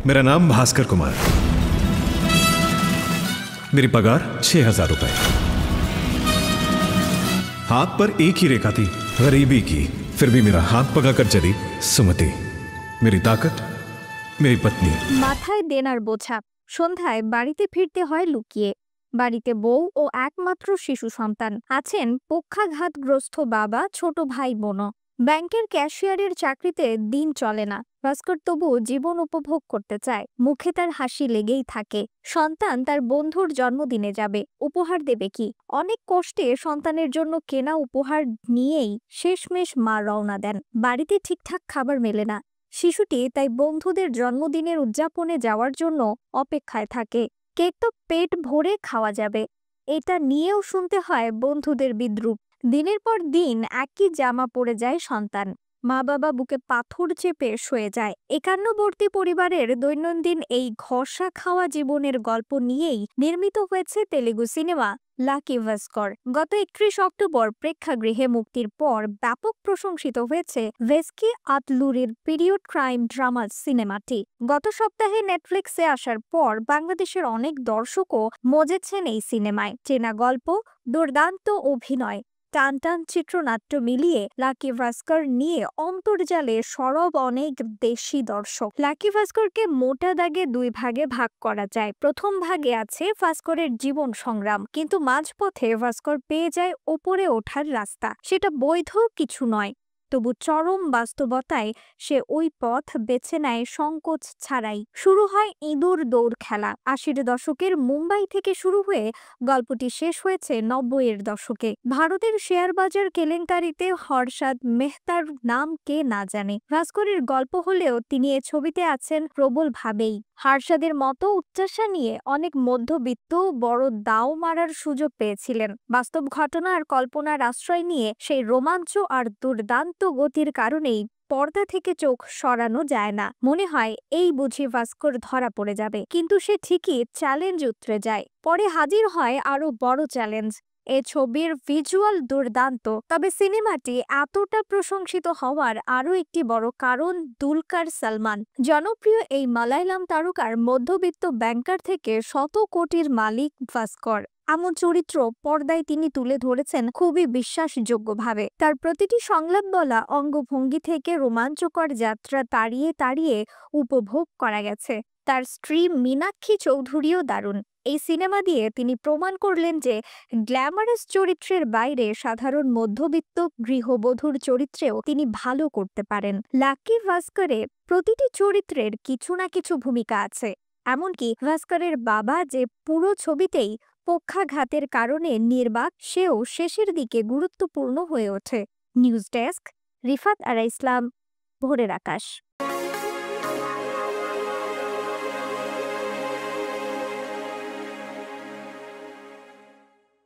मेरा नाम भास्कर कुमार। मेरी पगार 6,000 रुपए। हाथ पर एक ही रेखा थी, गरीबी की। फिर भी मेरा हाथ पकड़कर चली सुमति, मेरी ताकत, मेरी पत्नी। মাথায় দেনার বোঝা। সন্ধ্যায় বাড়িতে ফিরতে হয় লুকিয়ে। বাড়িতে বউ ও একমাত্র শিশু সন্তান আছেন। পক্ষাঘাতগ্রস্ত বাবা, ছোট ভাই বোনও। ব্যাংকের ক্যাশিয়ারের চাকরিতে দিন চলে না। ভাস্কর তবু জীবন উপভোগ করতে চায়। মুখে তার হাসি লেগেই থাকে। সন্তান তার বন্ধুর জন্মদিনে যাবে, উপহার দেবে কি? অনেক কষ্টে সন্তানের জন্য কেনা উপহার নিয়েই শেষমেশ মা রওনা দেন। বাড়িতে ঠিকঠাক খাবার মেলে না। শিশুটি তাই বন্ধুদের জন্মদিনের উদযাপনে যাওয়ার জন্য অপেক্ষায় থাকে। কেক তো পেট ভরে খাওয়া যাবে, এটা নিয়েও শুনতে হয় বন্ধুদের বিদ্রূপ। দিনের পর দিন একই জামা পরে যায় সন্তান। মা বাবা বুকে পাথর চেপে শুয়ে যায়। 51বর্তী পরিবারের দৈনন্দিন এই ঘষা খাওয়া জীবনের গল্প নিয়েই নির্মিত হয়েছে তেলেগু সিনেমা লাকি ভাস্কর। গত 31 অক্টোবর প্রেক্ষাগৃহে মুক্তির পর ব্যাপক প্রশংসিত হয়েছে ভেস্কি আতলুরির পিরিয়ড ক্রাইম ড্রামা সিনেমাটি। গত সপ্তাহে নেটফ্লিক্সে আসার পর বাংলাদেশের অনেক দর্শকও মজেছেন এই সিনেমায়। চেনা গল্প, দুর্দান্ত অভিনয়, টান টান চিত্রনাট্য মিলিয়ে লাকি ভাস্কর নিয়ে অন্তর্জালে সরব অনেক দেশি দর্শক। লাকি ভাস্করকে মোটা দাগে 2 ভাগে ভাগ করা যায়। প্রথম ভাগে আছে ভাস্করের জীবন সংগ্রাম, কিন্তু মাঝপথে ভাস্কর পেয়ে যায় ওপরে ওঠার রাস্তা। সেটা বৈধ কিছু নয়, তবু চরম বাস্তবতায় সে ওই পথ বেছে নেয় সংকোচ ছাড়াই। শুরু হয় ইঁদুর দৌড় খেলা। 80-এর দশকের মুম্বাই থেকে শুরু হয়ে গল্পটি শেষ হয়েছে 90-এর দশকে। ভারতের শেয়ার বাজার কেলেঙ্কারিতে হর্ষাদ মেহতার নাম কে না জানে। ভাস্করের গল্প হলেও তিনি এ ছবিতে আছেন প্রবলভাবেই। হর্ষাদের মতো উচ্চাসা নিয়ে অনেক মধ্যবিত্ত বড় দাও মারার সুযোগ পেয়েছিলেন। বাস্তব ঘটনা আর কল্পনার আশ্রয় নিয়ে সেই রোমাঞ্চ আর দুর্দান্ত গতির কারণেই পর্দা থেকে চোখ সরানো যায় না। মনে হয় এই বুঝি ভাস্কর ধরা পড়ে যাবে, কিন্তু সে ঠিকই চ্যালেঞ্জ উতরে যায়। পরে হাজির হয় আরো বড় চ্যালেঞ্জ। এ ছবির ভিজুয়াল দুর্দান্ত, তবে সিনেমাটি এতটা প্রশংসিত হওয়ার আরও একটি বড় কারণ দুলকার সালমান। জনপ্রিয় এই মালায়ালাম তারকার মধ্যবিত্ত ব্যাংকার থেকে শত কোটির মালিক ভাস্কর। এমন চরিত্র পর্দায় তিনি তুলে ধরেছেন খুবই বিশ্বাসযোগ্যভাবে। তার প্রতিটি সংলাপ বলা অঙ্গভঙ্গি থেকে রোমাঞ্চকর যাত্রা তাড়িয়ে তাড়িয়ে উপভোগ করা গেছে। তার স্ত্রী মীনাক্ষী চৌধুরীও দারুণ। এই সিনেমা দিয়ে তিনি প্রমাণ করলেন যে গ্ল্যামারাস চরিত্রের বাইরে সাধারণ মধ্যবিত্ত গৃহবধূর চরিত্রেও তিনি ভালো করতে পারেন। লাকি ভাস্করে প্রতিটি চরিত্রের কিছু না কিছু ভূমিকা আছে। এমনকি ভাস্করের বাবা, যে পুরো ছবিতেই পক্ষাঘাতের কারণে নির্বাক, সেও শেষের দিকে গুরুত্বপূর্ণ হয়ে ওঠে। নিউজ ডেস্ক, রিফাত আরা ইসলাম, ভোরের আকাশ।